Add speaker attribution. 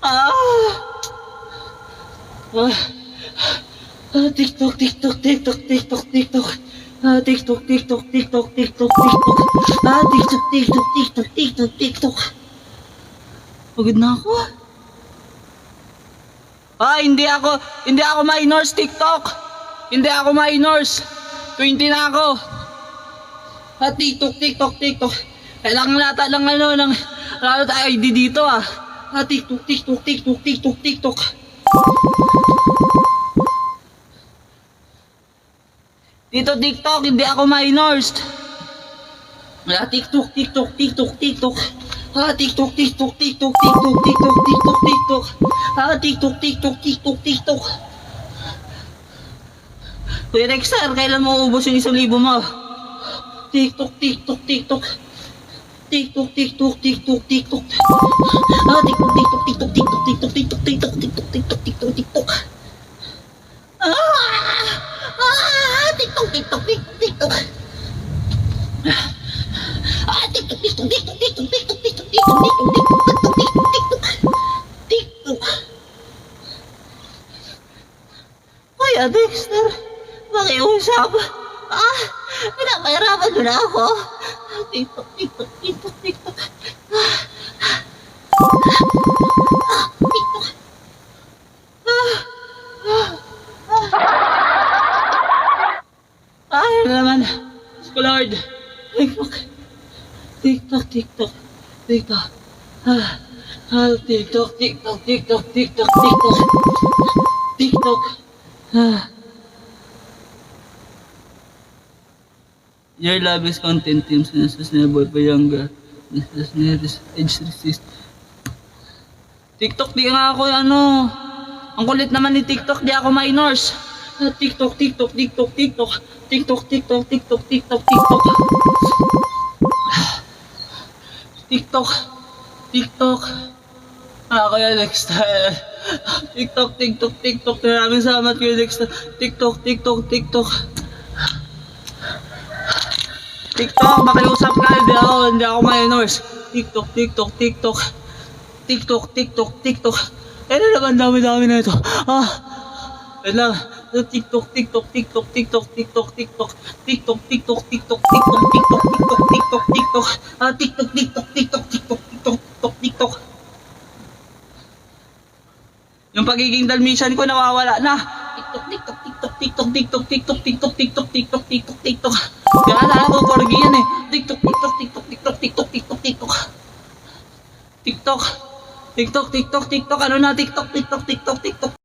Speaker 1: Ah! Ah! Ah, TikTok, TikTok, TikTok, TikTok, TikTok. Ah, TikTok, TikTok, TikTok, TikTok, TikTok. Ah, TikTok, TikTok, TikTok, TikTok, TikTok. Pagod na ako. Ah, hindi ako minors TikTok. Hindi ako minors. 20 na ako. Ah, TikTok, TikTok, TikTok. Kailangan nata ng tayo ID dito ah. Ah, TikTok, TikTok, TikTok, TikTok, TikTok. Dito TikTok, hindi ako minors. Ah, TikTok, TikTok, TikTok, TikTok. Ah, TikTok, TikTok, TikTok, TikTok, TikTok, TikTok, TikTok. Ah, TikTok, TikTok, TikTok, TikTok. Kuya Dexter, kailan mo ubos yung 1,000 mo? TikTok, TikTok, TikTok. TikTok, TikTok, TikTok, TikTok. Ah, TikTok, TikTok, TikTok, TikTok, TikTok, TikTok, TikTok, TikTok, TikTok, TikTok, TikTok. Ah, TikTok, TikTok, TikTok, TikTok. Ah, TikTok, TikTok, TikTok, TikTok, TikTok, TikTok, TikTok, TikTok, TikTok, TikTok, TikTok, TikTok. Kuya Dexter, makiusap. Ah, pinapahirapan mo na ako. TikTok, TikTok, TikTok, TikTok. TikTok. Ay, ano naman. Lord. TikTok. TikTok, TikTok, TikTok. TikTok, TikTok, TikTok, TikTok, TikTok. TikTok. Your love is content teams na sustainable pa younger. Age resist. TikTok, di nga ako ang kulit naman ni TikTok, di ako minors. TikTok, TikTok, TikTok, TikTok. TikTok, TikTok, TikTok, TikTok, TikTok. TikTok, TikTok. Ah, Kuya Dexter. TikTok, TikTok, TikTok. Maraming salamat Kuya Dexter. TikTok, TikTok, TikTok. TikTok, makiusap ka. Hindi ako minors. TikTok, TikTok, TikTok. TikTok, TikTok, TikTok. Ano naman dami-dami na ito. Wait lang. TikTok, TikTok, TikTok, TikTok, TikTok, TikTok. TikTok, TikTok, TikTok, TikTok, TikTok, TikTok, TikTok, TikTok. TikTok, TikTok, TikTok, TikTok, TikTok, TikTok, TikTok. Yung pagiging dalmatian ko nawawala na. TikTok, TikTok, TikTok, TikTok, TikTok, TikTok, TikTok, TikTok, TikTok, TikTok, TikTok. Kaya sana ko korgi yan eh. TikTok, TikTok, TikTok, TikTok, TikTok, TikTok, TikTok. TikTok, TikTok, TikTok, TikTok. Ano na TikTok, TikTok, TikTok, TikTok.